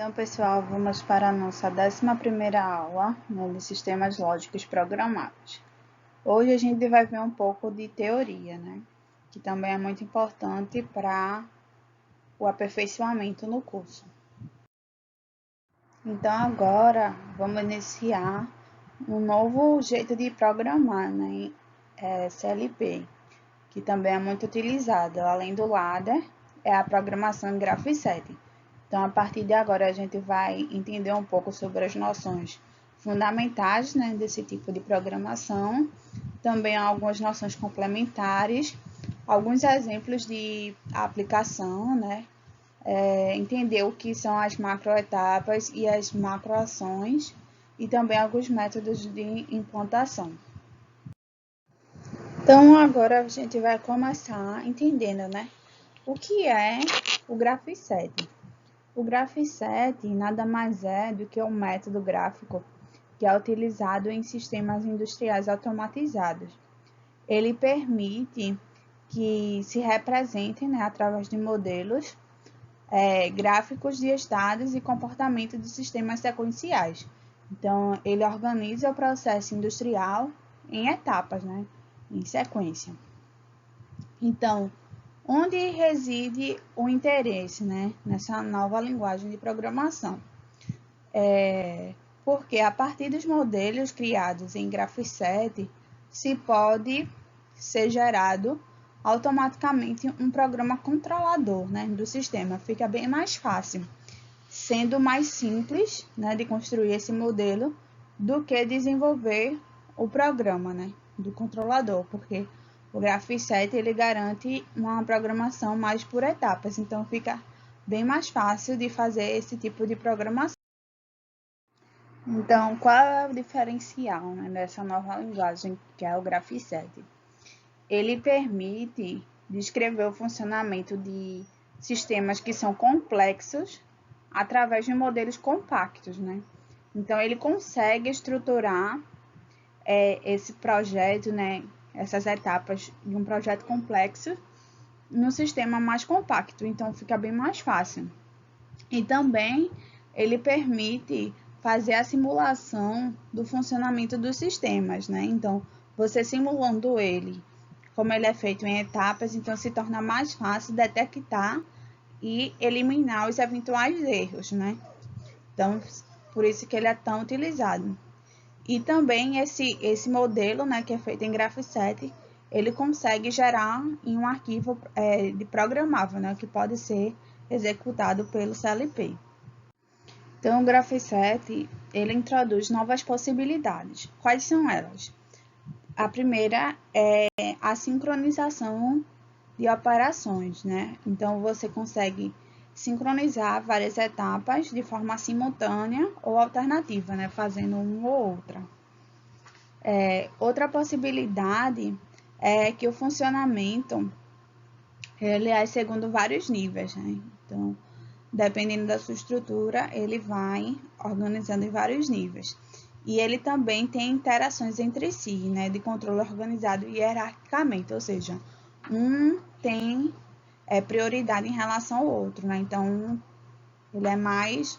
Então, pessoal, vamos para a nossa 11ª aula, né, de sistemas lógicos programados. Hoje a gente vai ver um pouco de teoria, né, que também é muito importante para o aperfeiçoamento no curso. Então, agora vamos iniciar um novo jeito de programar, né, CLP, que também é muito utilizado, além do ladder, é a programação em Graph7. Então, a partir de agora, a gente vai entender um pouco sobre as noções fundamentais, né, desse tipo de programação, também algumas noções complementares, alguns exemplos de aplicação, né, entender o que são as macroetapas e as macroações, e também alguns métodos de implantação. Então, agora a gente vai começar entendendo, né, o que é o Graph7. O Graph7 nada mais é do que um método gráfico que é utilizado em sistemas industriais automatizados. Ele permite que se representem, né, através de modelos gráficos de estados e comportamento de sistemas sequenciais. Então, ele organiza o processo industrial em etapas, né, em sequência. Então, onde reside o interesse, né, nessa nova linguagem de programação? Porque a partir dos modelos criados em Graph7, se pode ser gerado automaticamente um programa controlador, né, do sistema. Fica bem mais fácil, sendo mais simples, né, de construir esse modelo do que desenvolver o programa, né, do controlador, porque o Graph7 ele garante uma programação mais por etapas, então fica bem mais fácil de fazer esse tipo de programação. Então, qual é o diferencial, né, dessa nova linguagem que é o Graph7? Ele permite descrever o funcionamento de sistemas que são complexos através de modelos compactos, né? Então, ele consegue estruturar esse projeto, né, essas etapas de um projeto complexo no sistema mais compacto, então fica bem mais fácil. E também ele permite fazer a simulação do funcionamento dos sistemas, né? Então, você simulando ele, como ele é feito em etapas, então se torna mais fácil detectar e eliminar os eventuais erros, né? Então, por isso que ele é tão utilizado. E também esse modelo, né, que é feito em Graph7, ele consegue gerar em um arquivo de programável, né, que pode ser executado pelo CLP. Então, o Graph7, ele introduz novas possibilidades. Quais são elas? A primeira é a sincronização de operações, né? Então, você consegue sincronizar várias etapas de forma simultânea ou alternativa, né? Fazendo uma ou outra. Outra possibilidade é que o funcionamento ele é segundo vários níveis, né? Então, dependendo da sua estrutura, ele vai organizando em vários níveis. E ele também tem interações entre si, né, de controle organizado hierarquicamente, ou seja, um tem prioridade em relação ao outro, né? Então, ele é mais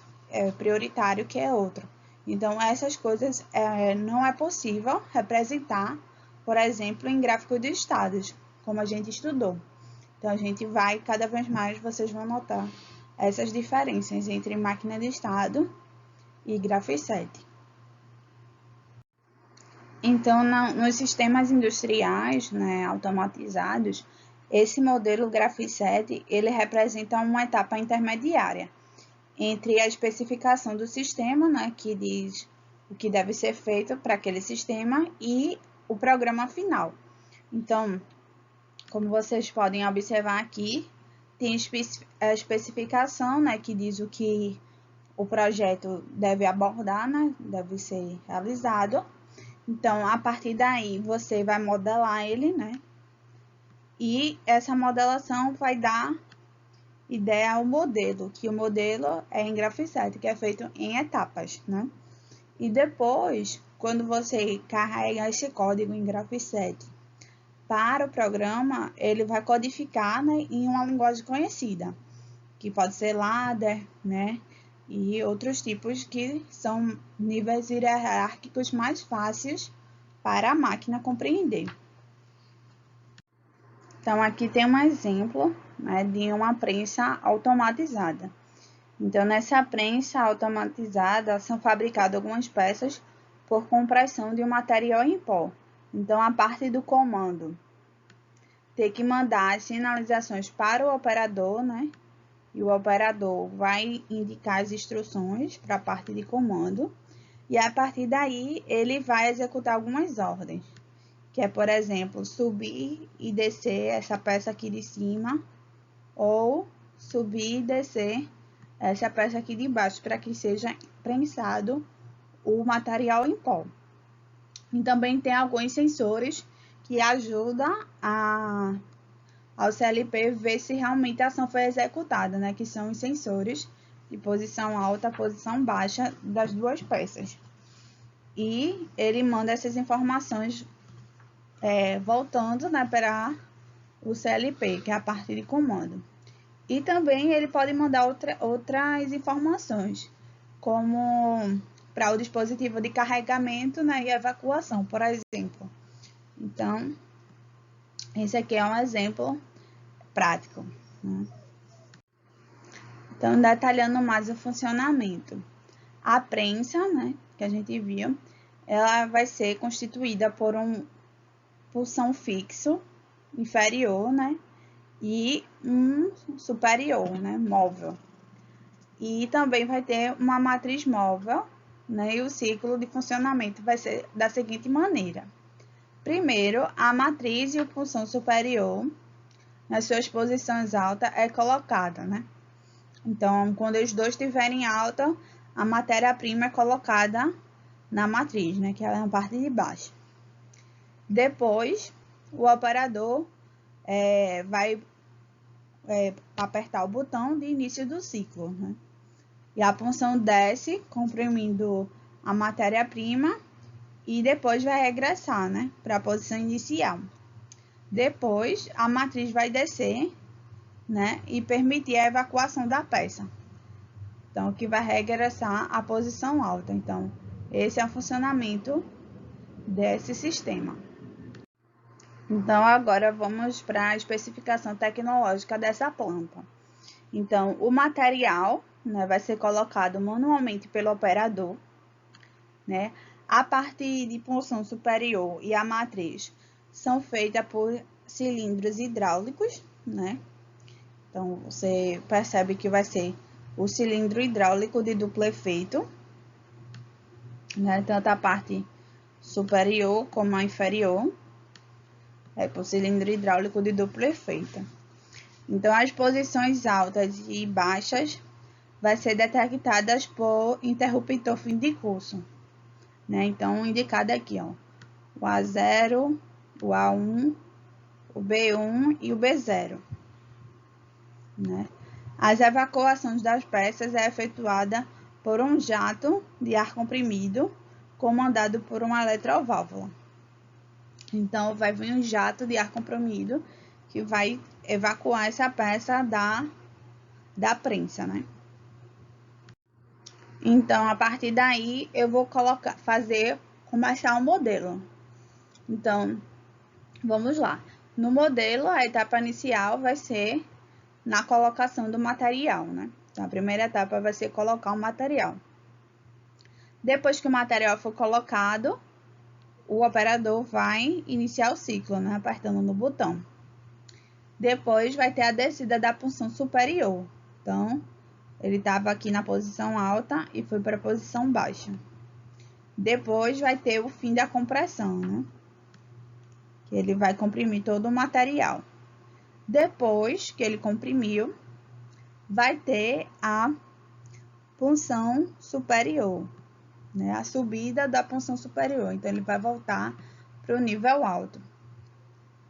prioritário que o outro. Então, essas coisas não é possível representar, por exemplo, em gráfico de estados, como a gente estudou. Então, a gente vai, cada vez mais, vocês vão notar essas diferenças entre máquina de estado e Graph7. Então, nos sistemas industriais, né, automatizados, esse modelo Graph7, ele representa uma etapa intermediária entre a especificação do sistema, né, que diz o que deve ser feito para aquele sistema, e o programa final. Então, como vocês podem observar aqui, tem a especificação, né, que diz o que o projeto deve abordar, né, deve ser realizado. Então, a partir daí, você vai modelar ele, né, e essa modelação vai dar ideia ao modelo, que o modelo é em Graph7, que é feito em etapas, né? E depois, quando você carrega esse código em Graph7 para o programa, ele vai codificar, né, em uma linguagem conhecida, que pode ser ladder, né? e outros tipos que são níveis hierárquicos mais fáceis para a máquina compreender. Então, aqui tem um exemplo, né, de uma prensa automatizada. Então, nessa prensa automatizada, são fabricadas algumas peças por compressão de um material em pó. Então, a parte do comando tem que mandar as sinalizações para o operador, né? E o operador vai indicar as instruções para a parte de comando. E a partir daí, ele vai executar algumas ordens, que é, por exemplo, subir e descer essa peça aqui de cima, ou subir e descer essa peça aqui de baixo, para que seja prensado o material em pó. E também tem alguns sensores que ajudam ao CLP ver se realmente a ação foi executada, né? Que são os sensores de posição alta e posição baixa das duas peças. E ele manda essas informações voltando, né, para o CLP, que é a parte de comando. E também ele pode mandar outras informações, como para o dispositivo de carregamento, né, e evacuação, por exemplo. Então, esse aqui é um exemplo prático, né? Então, detalhando mais o funcionamento. A prensa, né, que a gente viu, ela vai ser constituída por um pulsão fixo inferior, né, e um superior, né, móvel. E também vai ter uma matriz móvel, né, e o ciclo de funcionamento vai ser da seguinte maneira. Primeiro, a matriz e o pulsão superior, nas suas posições altas, é colocada, né? Então, quando os dois estiverem alta, a matéria-prima é colocada na matriz, né, que é a parte de baixo. Depois, o operador vai apertar o botão de início do ciclo, né? E a punção desce, comprimindo a matéria-prima, e depois vai regressar, né, para a posição inicial. Depois, a matriz vai descer, né, e permitir a evacuação da peça. Então, que vai regressar à posição alta. Então, esse é o funcionamento desse sistema. Então, agora vamos para a especificação tecnológica dessa planta. Então, o material, né, vai ser colocado manualmente pelo operador, né? A parte de punção superior e a matriz são feitas por cilindros hidráulicos, né? Então, você percebe que vai ser o cilindro hidráulico de duplo efeito, né? Tanto a parte superior como a inferior, por cilindro hidráulico de duplo efeito. Então, as posições altas e baixas vai ser detectadas por interruptor fim de curso, né? Então, indicado aqui, ó, o A0, o A1, o B1 e o B0, né? As evacuações das peças é efetuada por um jato de ar comprimido comandado por uma eletroválvula. Então, vai vir um jato de ar comprimido que vai evacuar essa peça da prensa, né? Então, a partir daí, eu vou começar o modelo. Então, vamos lá. No modelo, a etapa inicial vai ser na colocação do material, né? Então, a primeira etapa vai ser colocar o material. Depois que o material for colocado, o operador vai iniciar o ciclo, né? Apertando no botão. Depois vai ter a descida da punção superior. Então, ele estava aqui na posição alta e foi para a posição baixa. Depois vai ter o fim da compressão, né? Que ele vai comprimir todo o material. Depois que ele comprimiu, vai ter a punção superior, né? A subida da punção superior. Então, ele vai voltar para o nível alto.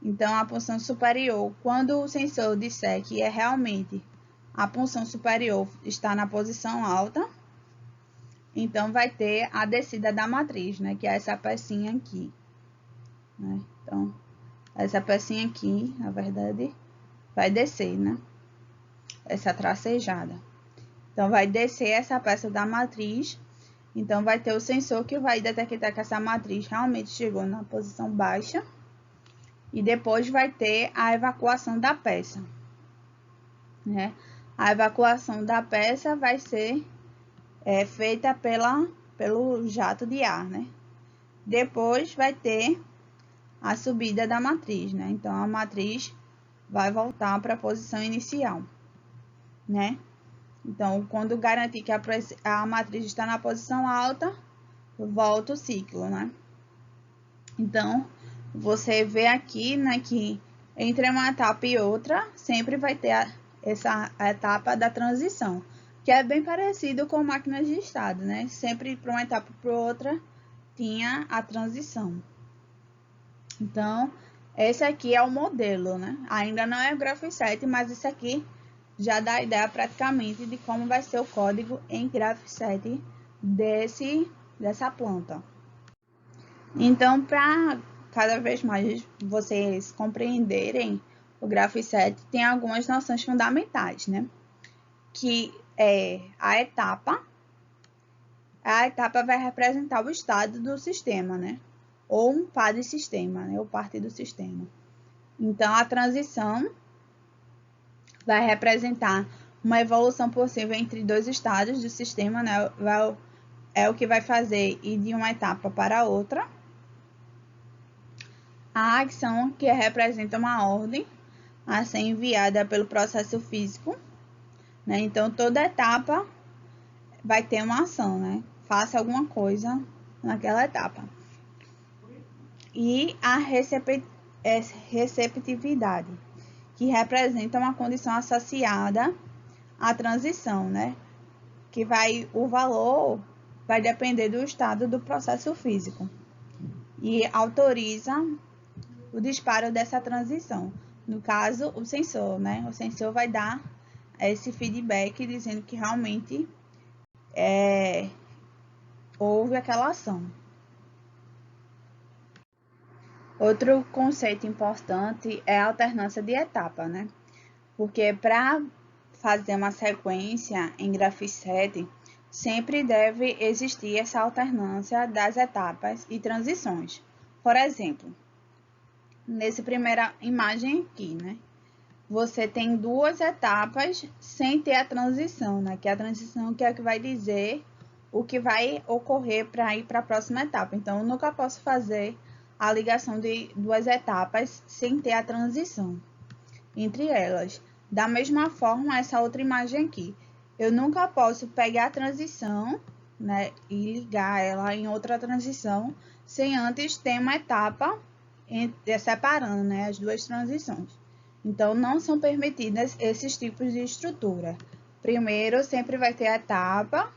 Então, a punção superior, quando o sensor disser que é realmente a punção superior está na posição alta, então vai ter a descida da matriz, né? Que é essa pecinha aqui, né? Então, essa pecinha aqui, na verdade, vai descer, né? Essa tracejada. Então, vai descer essa peça da matriz. Então, vai ter o sensor que vai detectar que essa matriz realmente chegou na posição baixa. E depois vai ter a evacuação da peça, né? A evacuação da peça vai ser feita pelo jato de ar, né? Depois vai ter a subida da matriz, né? Então, a matriz vai voltar para a posição inicial, né? Então, quando garantir que a matriz está na posição alta, volta o ciclo, né? Então, você vê aqui, né, que entre uma etapa e outra, sempre vai ter essa etapa da transição, que é bem parecido com máquinas de estado, né? Sempre para uma etapa para outra tinha a transição. Então, esse aqui é o modelo, né? Ainda não é o Graph 7, mas isso aqui já dá a ideia praticamente de como vai ser o código em Graph 7 dessa planta. Então, para cada vez mais vocês compreenderem o Graph 7, tem algumas noções fundamentais, né? Que é a etapa vai representar o estado do sistema, né? Ou um par de sistema, né? Ou parte do sistema. Então, a transição vai representar uma evolução possível entre dois estados do sistema, né? É o que vai fazer ir de uma etapa para outra. A ação, que representa uma ordem a ser enviada pelo processo físico, né? Então, toda etapa vai ter uma ação, né? Faça alguma coisa naquela etapa. E a receptividade, que representa uma condição associada à transição, né? Que o valor vai depender do estado do processo físico e autoriza o disparo dessa transição. No caso, o sensor, né? O sensor vai dar esse feedback dizendo que realmente houve aquela ação. Outro conceito importante é a alternância de etapa, né? Porque para fazer uma sequência em Graph 7, sempre deve existir essa alternância das etapas e transições. Por exemplo, nessa primeira imagem aqui, né? Você tem duas etapas sem ter a transição, né? Que é a transição que é que vai dizer o que vai ocorrer para ir para a próxima etapa. Então, eu nunca posso fazer a ligação de duas etapas sem ter a transição entre elas. Da mesma forma, essa outra imagem aqui. Eu nunca posso pegar a transição, né, e ligar ela em outra transição sem antes ter uma etapa separando, né, as duas transições. Então, não são permitidas esses tipos de estrutura. Primeiro, sempre vai ter a etapa,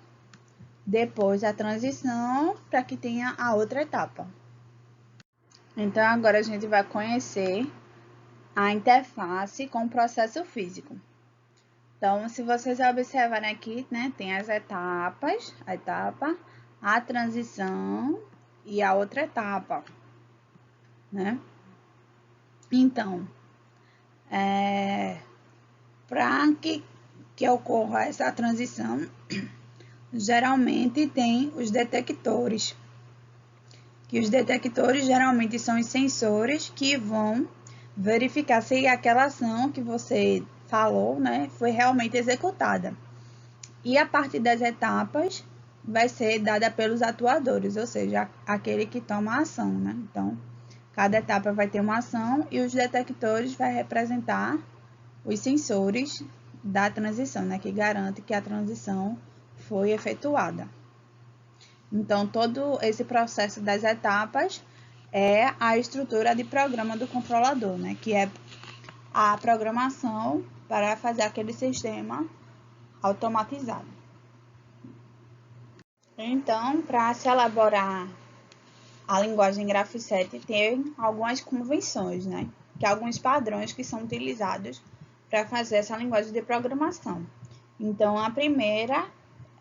depois a transição, para que tenha a outra etapa. Então, agora a gente vai conhecer a interface com o processo físico. Então, se vocês observarem aqui, né, tem as etapas, a etapa, a transição e a outra etapa, né? Então, para que ocorra essa transição, geralmente tem os detectores, que os detectores geralmente são os sensores que vão verificar se aquela ação que você falou, né, foi realmente executada. E a parte das etapas vai ser dada pelos atuadores, ou seja, aquele que toma a ação, né? Então, cada etapa vai ter uma ação e os detectores vai representar os sensores da transição, né, que garante que a transição foi efetuada. Então, todo esse processo das etapas é a estrutura de programa do controlador, né, que é a programação para fazer aquele sistema automatizado. Então, para se elaborar a linguagem Graph 7, tem algumas convenções, né? Que alguns padrões que são utilizados para fazer essa linguagem de programação. Então, a primeira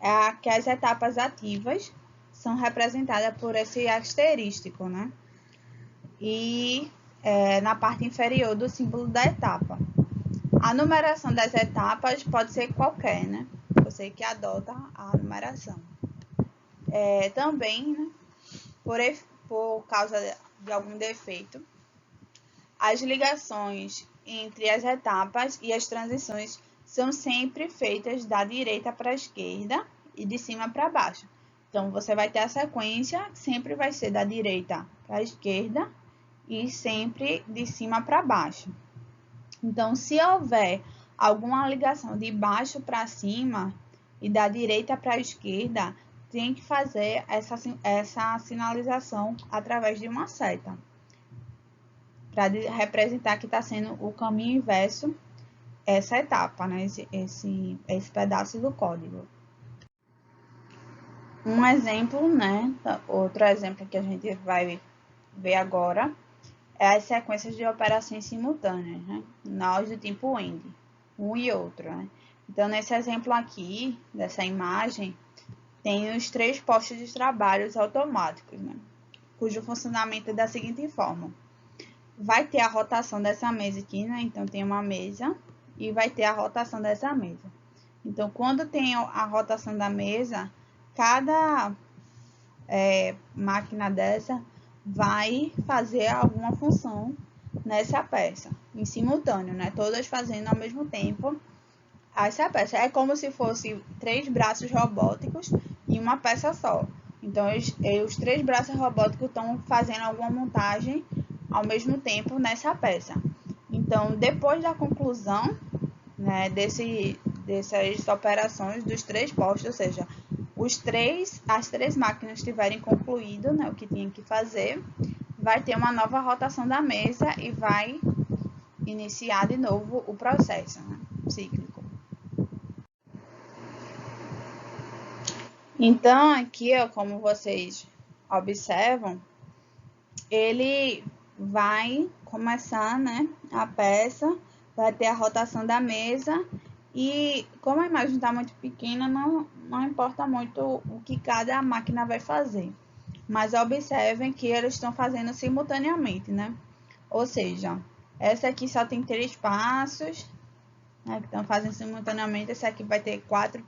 é que as etapas ativas são representadas por esse asterístico, né? E na parte inferior do símbolo da etapa. A numeração das etapas pode ser qualquer, né? você que adota a numeração. Também, né, por causa de algum defeito, as ligações entre as etapas e as transições são sempre feitas da direita para a esquerda e de cima para baixo. Então, você vai ter a sequência, sempre vai ser da direita para a esquerda e sempre de cima para baixo. Então, se houver alguma ligação de baixo para cima e da direita para a esquerda, tem que fazer essa sinalização através de uma seta, para representar que está sendo o caminho inverso essa etapa, né? Esse pedaço do código. Um exemplo, né? Outro exemplo que a gente vai ver agora é as sequências de operações simultâneas, né? Nós do tipo AND, um e outro, né? Então, nesse exemplo aqui, dessa imagem, tem os 3 postos de trabalhos automáticos, né? Cujo funcionamento é da seguinte forma. Vai ter a rotação dessa mesa aqui, né? Então, tem uma mesa e vai ter a rotação dessa mesa. Então, quando tem a rotação da mesa, cada máquina dessa vai fazer alguma função nessa peça, em simultâneo, né? Todas fazendo ao mesmo tempo essa peça. É como se fosse 3 braços robóticos em uma peça só. Então, os 3 braços robóticos estão fazendo alguma montagem ao mesmo tempo nessa peça. Então, depois da conclusão, né, dessas operações dos 3 postos, ou seja, as 3 máquinas tiverem concluído, né, o que tinha que fazer, vai ter uma nova rotação da mesa e vai iniciar de novo o processo, né, cíclico. Então, aqui, ó, como vocês observam, ele vai começar, né, a peça, vai ter a rotação da mesa e como a imagem está muito pequena, não importa muito o que cada máquina vai fazer. Mas observem que eles estão fazendo simultaneamente, né? Ou seja, essa aqui só tem 3 passos, né, que estão fazendo simultaneamente. Essa aqui vai ter 4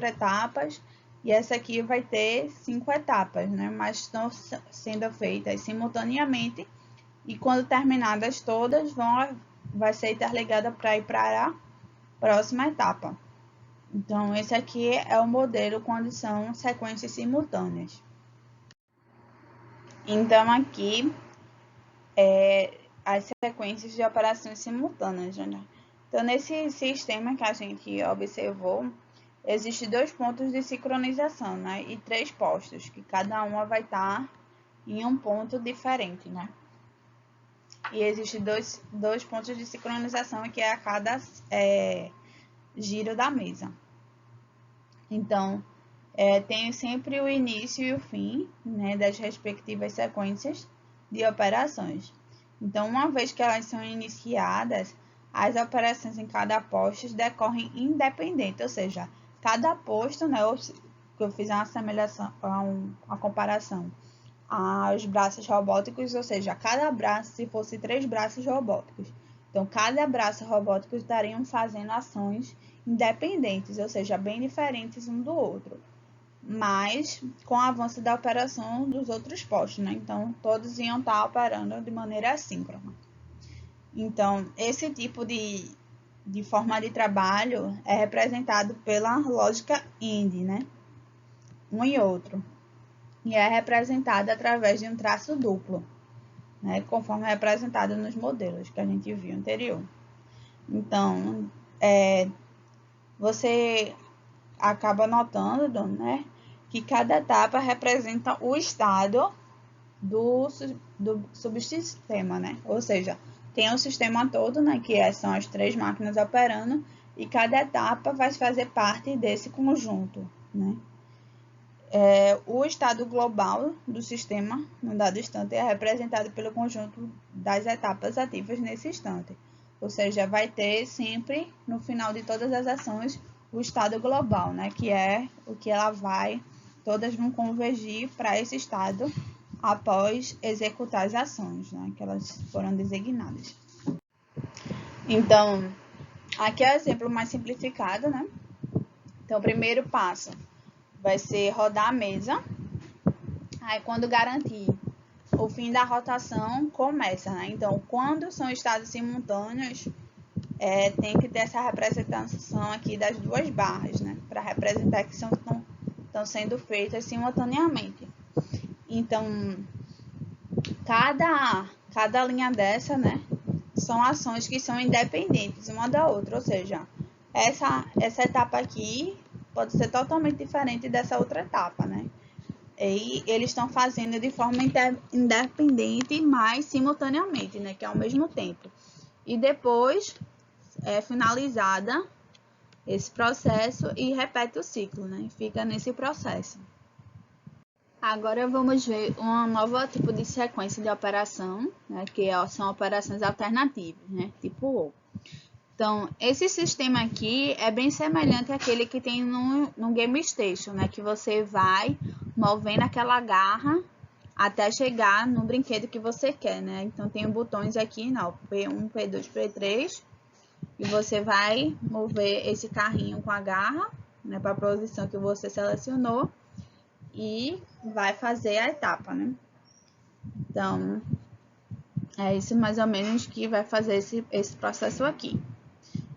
etapas. E essa aqui vai ter 5 etapas, né? Mas estão sendo feitas simultaneamente. E quando terminadas todas, vai ser interligada para ir para a próxima etapa. Então, esse aqui é o modelo quando são sequências simultâneas. Então, aqui as sequências de operações simultâneas, né? Então, nesse sistema que a gente observou, existem 2 pontos de sincronização, né? E 3 postos, que cada uma vai estar em um ponto diferente, né? E existem dois pontos de sincronização, que é a cada giro da mesa. Então, tem sempre o início e o fim, né, das respectivas sequências de operações. Então, uma vez que elas são iniciadas, as operações em cada posto decorrem independente, ou seja, cada posto, né, eu fiz uma assemelhação, uma comparação aos braços robóticos, ou seja, cada braço, se fosse 3 braços robóticos. Então, cada braço robótico estariam fazendo ações independentes, ou seja, bem diferentes um do outro, mas com o avanço da operação dos outros postos, né? Então, todos iam estar operando de maneira assíncrona. Então, esse tipo de forma de trabalho é representado pela lógica AND, né? Um e outro. E é representado através de um traço duplo, né? Conforme é representado nos modelos que a gente viu anterior. Então, você acaba notando, né, que cada etapa representa o estado do subsistema, né? Ou seja, tem o sistema todo, né, que são as 3 máquinas operando, e cada etapa vai fazer parte desse conjunto, né? O estado global do sistema, no dado instante, é representado pelo conjunto das etapas ativas nesse instante. Ou seja, vai ter sempre, no final de todas as ações, o estado global, né? Que é o que todas vão convergir para esse estado após executar as ações, né? Que elas foram designadas. Então, aqui é o exemplo mais simplificado, né? Então, o primeiro passo vai ser rodar a mesa. Aí, quando garantir o fim da rotação, começa, né? Então, quando são estados simultâneos, tem que ter essa representação aqui das duas barras, né? Para representar que estão sendo feitas simultaneamente. Então, cada linha dessa, né? São ações que são independentes uma da outra, ou seja, essa etapa aqui pode ser totalmente diferente dessa outra etapa, né? E eles estão fazendo de forma independente, mas simultaneamente, né? Que é ao mesmo tempo. E depois é finalizada esse processo e repete o ciclo, né? Fica nesse processo. Agora vamos ver um novo tipo de sequência de operação, né? Que são operações alternativas, né? Tipo OR. Então, esse sistema aqui é bem semelhante àquele que tem no Game Station, né? Que você vai movendo aquela garra até chegar no brinquedo que você quer, né? Então, tem botões aqui, não, P1, P2, P3, e você vai mover esse carrinho com a garra, né? Para a posição que você selecionou e vai fazer a etapa, né? Então, é isso mais ou menos que vai fazer esse processo aqui.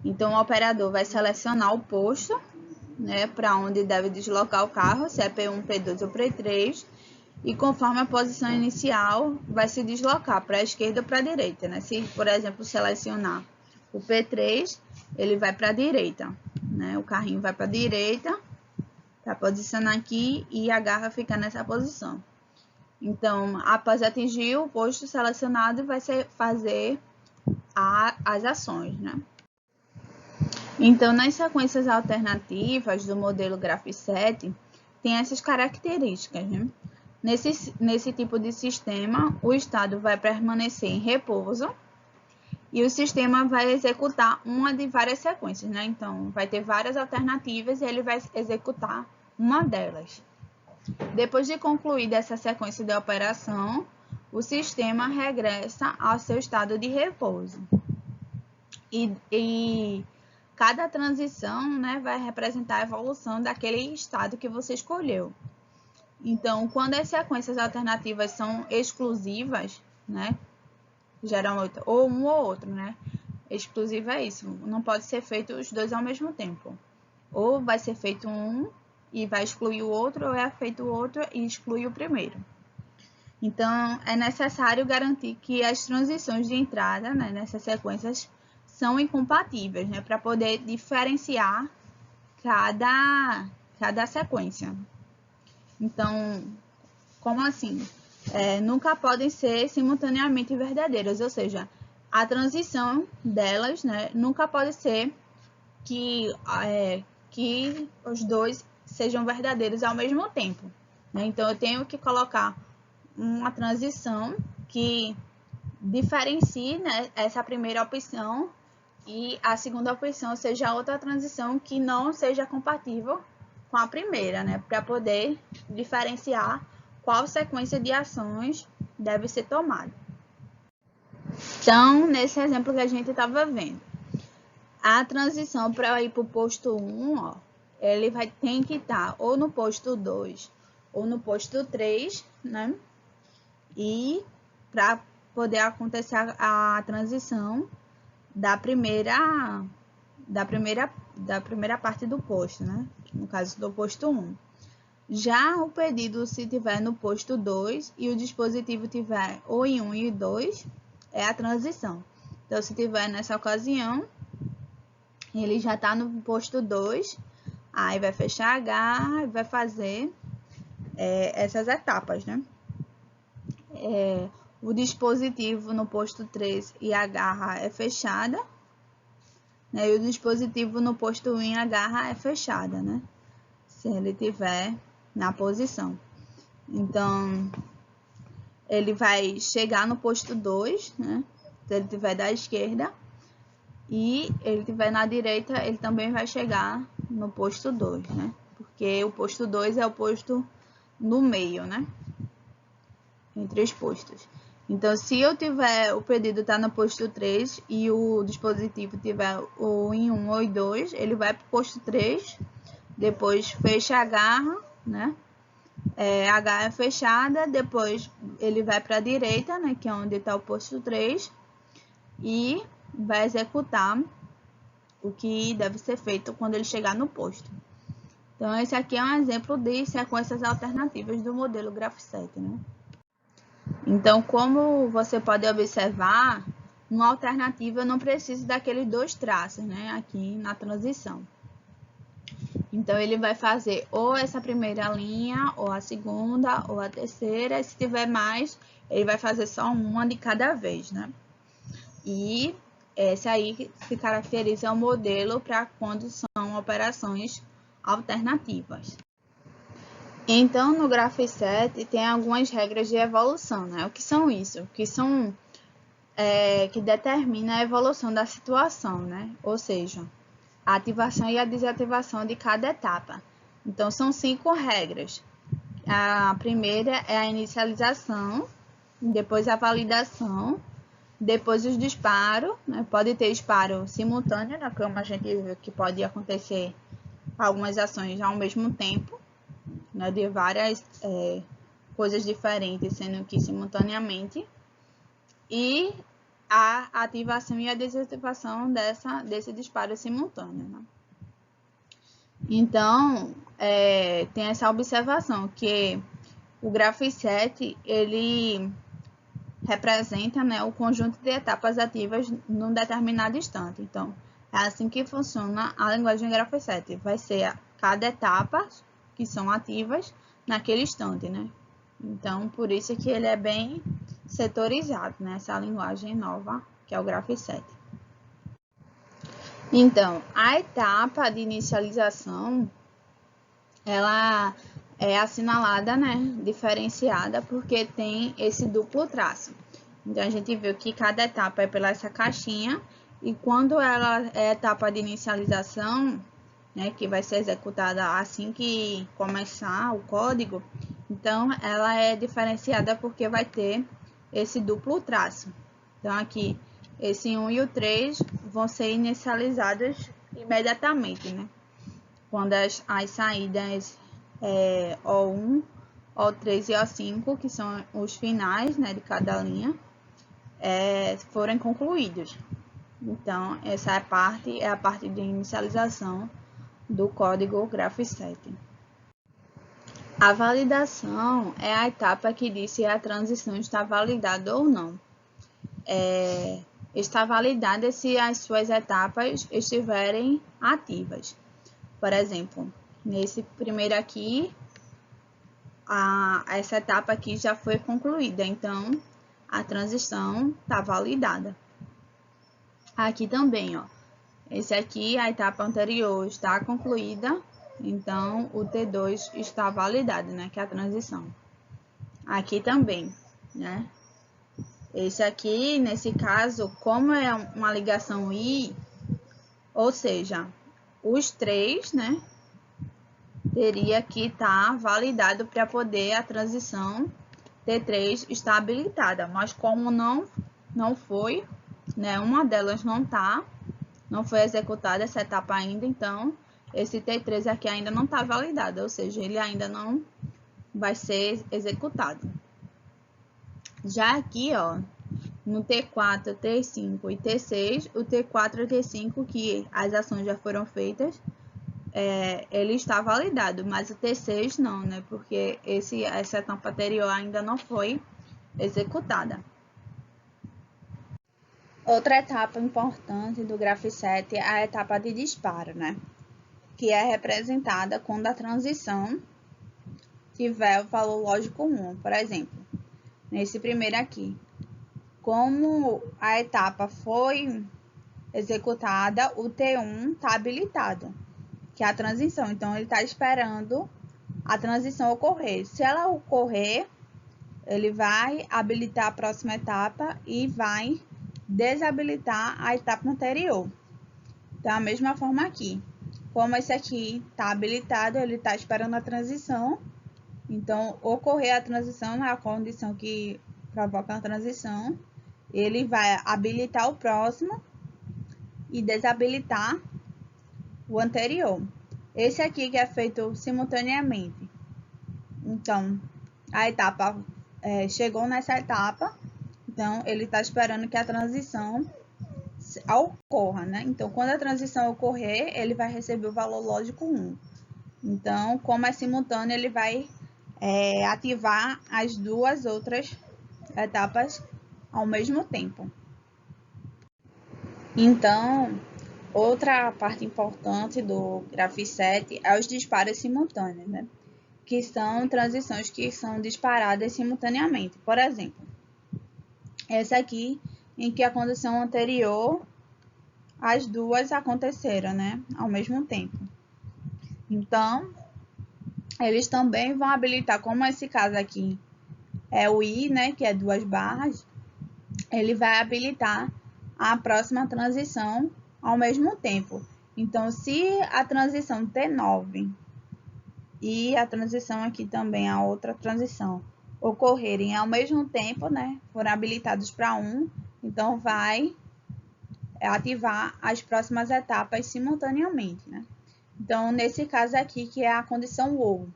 Então, o operador vai selecionar o posto, né, para onde deve deslocar o carro, se é P1, P2 ou P3, e conforme a posição inicial, vai se deslocar para a esquerda ou para a direita, né? Se, por exemplo, selecionar o P3, ele vai para a direita, né? O carrinho vai para a direita, para posicionar aqui, e a garra fica nessa posição. Então, após atingir o posto selecionado, vai fazer as ações, né? Então, nas sequências alternativas do modelo Graph7, tem essas características, né? Nesse tipo de sistema, o estado vai permanecer em repouso e o sistema vai executar uma de várias sequências, né? Então, vai ter várias alternativas e ele vai executar uma delas. Depois de concluída essa sequência de operação, o sistema regressa ao seu estado de repouso. E cada transição, né, vai representar a evolução daquele estado que você escolheu. Então, quando as sequências alternativas são exclusivas, né, geralmente, ou um ou outro, né, exclusiva é isso, não pode ser feito os dois ao mesmo tempo. Ou vai ser feito um e vai excluir o outro, ou é feito o outro e exclui o primeiro. Então, é necessário garantir que as transições de entrada, né, nessas sequências são incompatíveis, né, para poder diferenciar cada sequência. Então, como assim? Nunca podem ser simultaneamente verdadeiras, ou seja, a transição delas, né, nunca pode ser que os dois sejam verdadeiros ao mesmo tempo, né? Então, eu tenho que colocar uma transição que diferencie, né, essa primeira opção e a segunda opção seja outra transição que não seja compatível com a primeira, né, para poder diferenciar qual sequência de ações deve ser tomada. Então, nesse exemplo que a gente estava vendo, a transição para ir para o posto 1, ó, ele tem que estar ou no posto 2 ou no posto 3, né? E para poder acontecer a transição da primeira parte do posto, né? No caso do posto 1. Já o pedido, se tiver no posto 2 e o dispositivo tiver ou em 1 e 2, é a transição. Então, se tiver nessa ocasião, ele já está no posto 2, aí vai fechar a garra e vai fazer essas etapas, né? O dispositivo no posto 3 e a garra é fechada, né? E o dispositivo no posto 1 e a garra é fechada, né? Se ele tiver na posição. Então, ele vai chegar no posto 2, né? Se ele tiver da esquerda, e ele tiver na direita, ele também vai chegar no posto 2, né? Porque o posto 2 é o posto no meio, né? Entre os postos. Então, se eu tiver, o pedido está no posto 3 e o dispositivo tiver ou em 1 ou em 2, ele vai para o posto 3, depois fecha a garra, né? A garra é fechada, depois ele vai para a direita, né? Que é onde está o posto 3, e vai executar o que deve ser feito quando ele chegar no posto. Então, esse aqui é um exemplo de sequências alternativas do modelo Graph-7, né? Então, como você pode observar, uma alternativa não precisa daqueles 2 traços, né? Aqui na transição. Então, ele vai fazer ou essa primeira linha, ou a segunda, ou a terceira. E se tiver mais, ele vai fazer só uma de cada vez, né? E esse aí se caracteriza o modelo para quando são operações alternativas. Então, no Graph-7 tem algumas regras de evolução, né? O que são isso? Que determina a evolução da situação, né? Ou seja, a ativação e a desativação de cada etapa. Então, são 5 regras. A primeira é a inicialização, depois a validação, depois os disparos, né? Pode ter disparo simultâneo, né? Como a gente viu que pode acontecer algumas ações ao mesmo tempo, né? De várias coisas diferentes, sendo que simultaneamente. E a ativação e a desativação desse disparo simultâneo, né? Então, tem essa observação que o Graph-7, ele representa, né, o conjunto de etapas ativas num determinado instante. Então, é assim que funciona a linguagem Graph-7. Vai ser cada etapa que são ativas naquele instante, né? Então, por isso que ele é bem setorizado, né? Essa linguagem nova, que é o Graph-7. Então, a etapa de inicialização, ela é assinalada, né, diferenciada, porque tem esse duplo traço. Então, a gente viu que cada etapa é pela essa caixinha, e quando ela é etapa de inicialização, né, que vai ser executada assim que começar o código, então ela é diferenciada porque vai ter esse duplo traço. Então, aqui, esse 1 e o 3 vão ser inicializados imediatamente, né? Quando as saídas O1, O3 e O5, que são os finais, né, de cada linha, forem concluídos. Então, essa é a parte de inicialização do código Graph-7. A validação é a etapa que diz se a transição está validada ou não. Está validada se as suas etapas estiverem ativas. Por exemplo, nesse primeiro aqui, essa etapa aqui já foi concluída, então a transição está validada. Aqui também, ó, esse aqui, a etapa anterior está concluída, então o T2 está validado, né, que é a transição. Aqui também, né? Esse aqui, nesse caso, como é uma ligação I, ou seja, os 3, né, teria que estar validado para poder a transição T3 estar habilitada, mas como não foi, né, uma delas não foi executada essa etapa ainda, então esse T3 aqui ainda não está validado, ou seja, ele ainda não vai ser executado. Já aqui, ó, no T4, T5 e T6, o T4 e T5, que as ações já foram feitas, ele está validado, mas o T6 não, né? Porque essa etapa anterior ainda não foi executada. Outra etapa importante do Graph-7 é a etapa de disparo, né? Que é representada quando a transição tiver o valor lógico 1, por exemplo. Nesse primeiro aqui, como a etapa foi executada, o T1 está habilitado, que é a transição. Então, ele está esperando a transição ocorrer. Se ela ocorrer, ele vai habilitar a próxima etapa e vai desabilitar a etapa anterior. Da mesma forma aqui. Como esse aqui está habilitado, ele está esperando a transição. Então, ocorrer a transição é a condição que provoca a transição. Ele vai habilitar o próximo e desabilitar o anterior. Esse aqui que é feito simultaneamente. Então, a etapa chegou nessa etapa, então ele está esperando que a transição ocorra, né? Então, quando a transição ocorrer, ele vai receber o valor lógico 1. Então, como é simultâneo, ele vai ativar as duas outras etapas ao mesmo tempo. Então, outra parte importante do Graph7 é os disparos simultâneos, né? Que são transições que são disparadas simultaneamente. Por exemplo, essa aqui, em que a condição anterior, as duas aconteceram, né? Ao mesmo tempo. Então, eles também vão habilitar, como esse caso aqui é o I, né? Que é 2 barras, ele vai habilitar a próxima transição ao mesmo tempo. Então, se a transição T9 e a transição aqui também, a outra transição, ocorrerem ao mesmo tempo, né? Foram habilitados para 1, então vai ativar as próximas etapas simultaneamente, né? Então, nesse caso aqui, que é a condição OU.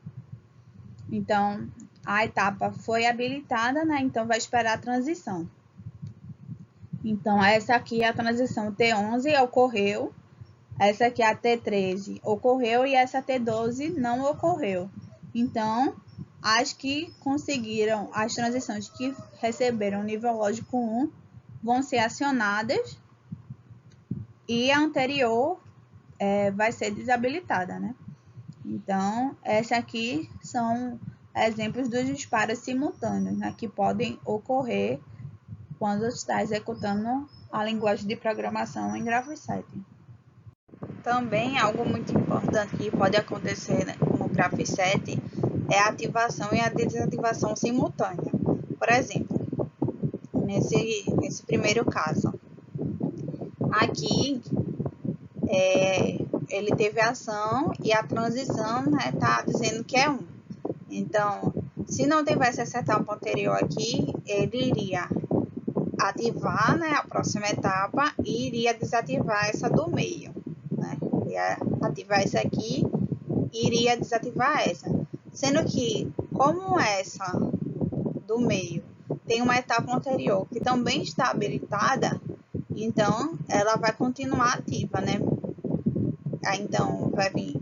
Então, a etapa foi habilitada, né? Então, vai esperar a transição. Então, essa aqui é a transição T11 ocorreu, essa aqui é a T13 ocorreu e essa T12 não ocorreu. Então, as que conseguiram, as transições que receberam nível lógico 1 vão ser acionadas e a anterior vai ser desabilitada, né? Então, essa aqui são exemplos dos disparos simultâneos, né, que podem ocorrer quando está executando a linguagem de programação em Graph7. Também algo muito importante que pode acontecer no Graph7 é a ativação e a desativação simultânea. Por exemplo, nesse primeiro caso, aqui ele teve ação e a transição está dizendo que é 1. Então, se não tivesse essa etapa anterior aqui, ele iria ativar, né, a próxima etapa e iria desativar essa do meio, né? Iria ativar essa aqui e iria desativar essa. Sendo que, como essa do meio tem uma etapa anterior que também está habilitada, então ela vai continuar ativa, né? Aí, então, vai vir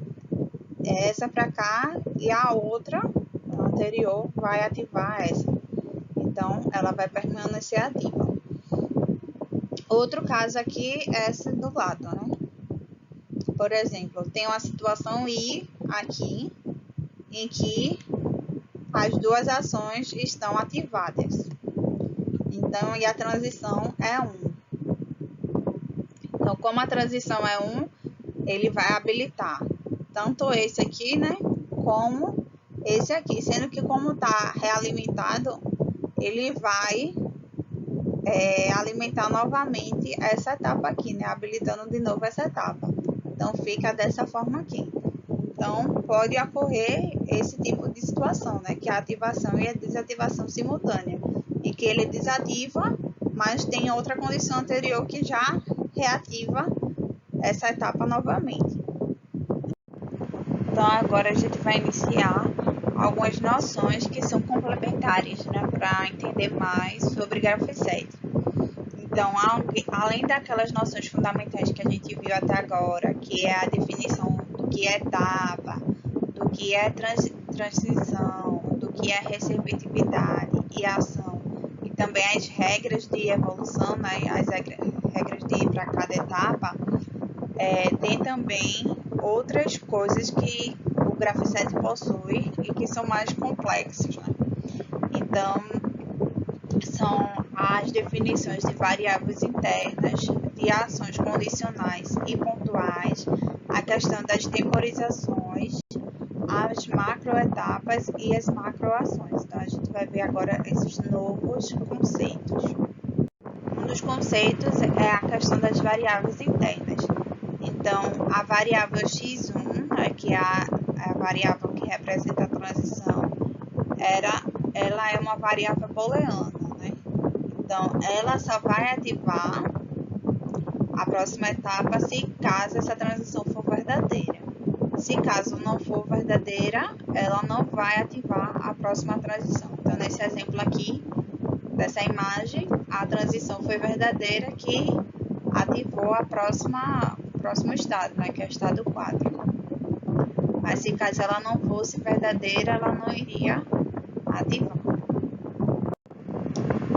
essa para cá e a outra, a anterior, vai ativar essa. Então, ela vai permanecer ativa. Outro caso aqui é esse do lado, né? Por exemplo, tem uma situação I aqui, em que as duas ações estão ativadas. Então, e a transição é 1. Então, como a transição é 1, ele vai habilitar tanto esse aqui, né, como esse aqui, sendo que como está realimentado, ele vai alimentar novamente essa etapa aqui, né, habilitando de novo essa etapa. Então, fica dessa forma aqui. Então, pode ocorrer esse tipo de situação, né, que é a ativação e a desativação simultânea, em que ele desativa, mas tem outra condição anterior que já reativa essa etapa novamente. Então, agora a gente vai iniciar algumas noções que são complementares, né, para entender mais sobre Graph7. Então, além daquelas noções fundamentais que a gente viu até agora, que é a definição do que é etapa, do que é transição, do que é receptividade e ação, e também as regras de evolução, né, as regras de ir para cada etapa, tem também outras coisas que o Graph7 possui e que são mais complexas, né? Então, são as definições de variáveis internas, de ações condicionais e pontuais, a questão das temporizações, as macroetapas e as macroações. Então, a gente vai ver agora esses novos conceitos. Um dos conceitos é a questão das variáveis internas. Então, a variável x1, que é a variável que representa a transição, ela é uma variável booleana, né? Então, ela só vai ativar a próxima etapa se caso essa transição for verdadeira. Se caso não for verdadeira, ela não vai ativar a próxima transição. Então, nesse exemplo aqui, dessa imagem, a transição foi verdadeira, que ativou o próximo estado, né, que é o estado 4. Mas se caso ela não fosse verdadeira, ela não iria ativar.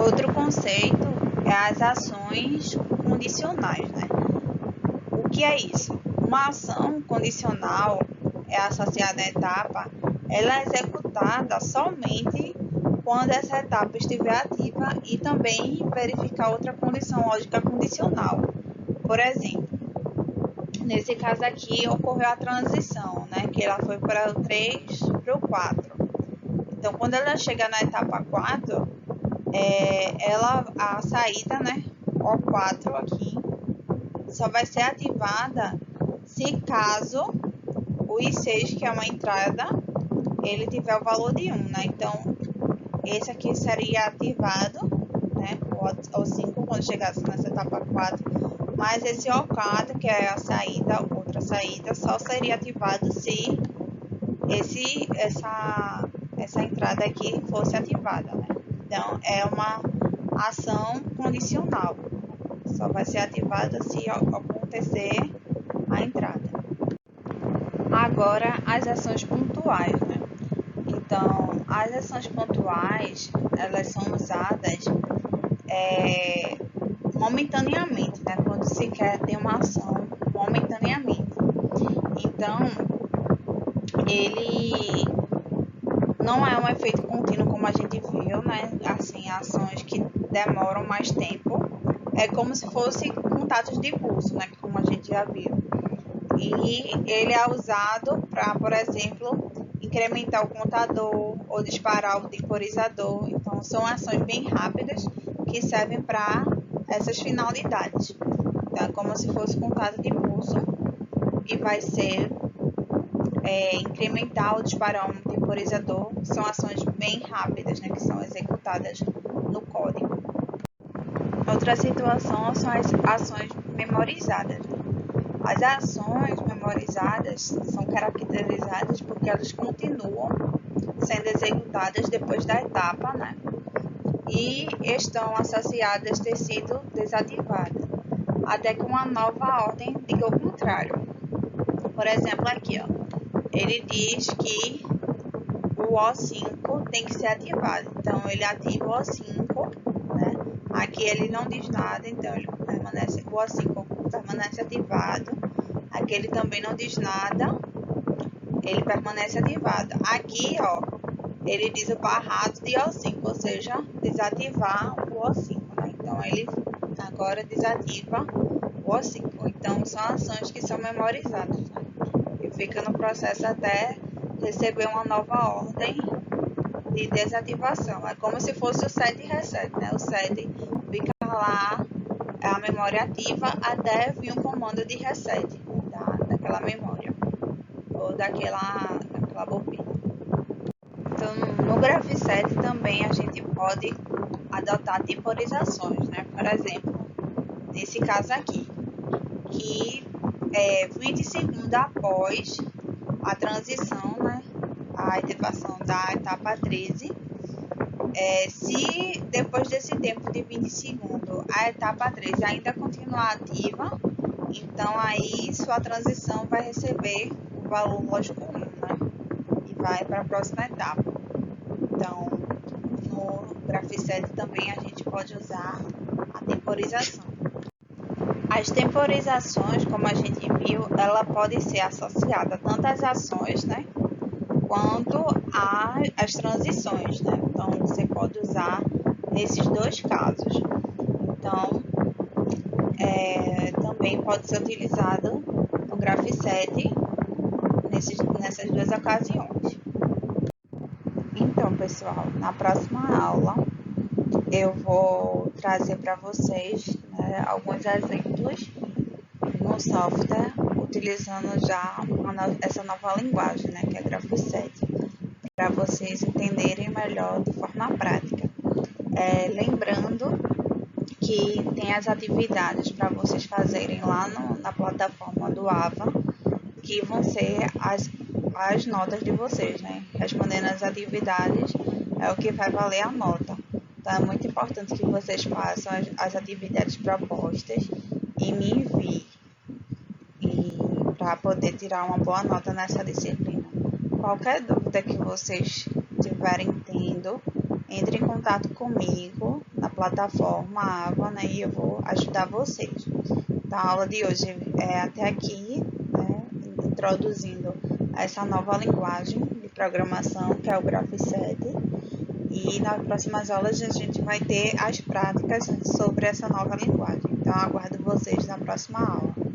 Outro conceito é as ações condicionais, né? O que é isso? Uma ação condicional é associada à etapa, ela é executada somente quando essa etapa estiver ativa e também verificar outra condição lógica condicional. Por exemplo, nesse caso aqui ocorreu a transição, né, que ela foi para o 3 para o 4. Então, quando ela chega na etapa 4, a saída, né, O4 aqui, só vai ser ativada se caso o I6, que é uma entrada, ele tiver o valor de 1, né? Então, esse aqui seria ativado, né? O 5 quando chegasse nessa etapa 4, mas esse O4, que é a saída, outra saída, só seria ativado se essa entrada aqui fosse ativada, né? Então, é uma ação condicional. Só vai ser ativada se acontecer a entrada. Agora, as ações pontuais, né? Então, as ações pontuais, elas são usadas momentaneamente, né? Quando se quer ter uma ação momentaneamente. Então, ele não é um efeito contínuo como a gente viu, né? Assim, ações que demoram mais tempo. É como se fosse contatos de pulso, né? Como a gente já viu. E ele é usado para, por exemplo, incrementar o contador ou disparar o temporizador. Então, são ações bem rápidas que servem para essas finalidades. Então, é como se fosse contato de pulso e vai ser incrementar ou disparar um temporizador. São ações bem rápidas, né, que são executadas no código. Outra situação são as ações memorizadas. As ações memorizadas são caracterizadas porque elas continuam sendo executadas depois da etapa, né? E estão associadas a ter sido desativadas, até que uma nova ordem diga o contrário. Por exemplo, aqui, ó, ele diz que o O5 tem que ser ativado. Então, ele ativa o O5, né? Aqui ele não diz nada, então ele permanece, o O5 permanece ativado. Aqui ele também não diz nada, ele permanece ativado. Aqui, ó, ele diz o barrado de O5, ou seja, desativar o O5, né? Então, ele agora desativa o O5. Então, são ações que são memorizadas, né? E fica no processo até receber uma nova ordem de desativação. É como se fosse o set reset, né? O set fica lá, a memória ativa, até vir um comando de reset daquela memória ou daquela bobina. Então, no Graph7 também a gente pode adotar temporizações, né? Por exemplo, nesse caso aqui, que 20 segundos após a transição, né? A ativação da etapa 13, se depois desse tempo de 20 segundos a etapa 13 ainda continuar ativa, então aí sua transição vai receber o valor lógico 1, né? E vai para a próxima etapa. Então, no Graph7 também a gente pode usar a temporização. As temporizações, como a gente viu, ela pode ser associada tanto às ações, né, quanto às transições, né? Então, você pode usar nesses dois casos. Então, também pode ser utilizado no Graph7 nessas duas ocasiões. Então, pessoal, na próxima aula eu vou trazer para vocês, né, alguns exemplos no software utilizando já essa nova linguagem, né, que é Graph7, para vocês entenderem melhor de forma prática. Lembrando que tem as atividades para vocês fazerem lá na plataforma do AVA, que vão ser as notas de vocês, né? Respondendo as atividades é o que vai valer a nota. Então, é muito importante que vocês façam as atividades propostas e me enviem para poder tirar uma boa nota nessa disciplina. Qualquer dúvida que vocês tiverem tendo, entre em contato comigo na plataforma Ava, né, e eu vou ajudar vocês. Então, a aula de hoje é até aqui, né, introduzindo essa nova linguagem de programação, que é o Graph7. E nas próximas aulas a gente vai ter as práticas sobre essa nova linguagem. Então, aguardo vocês na próxima aula.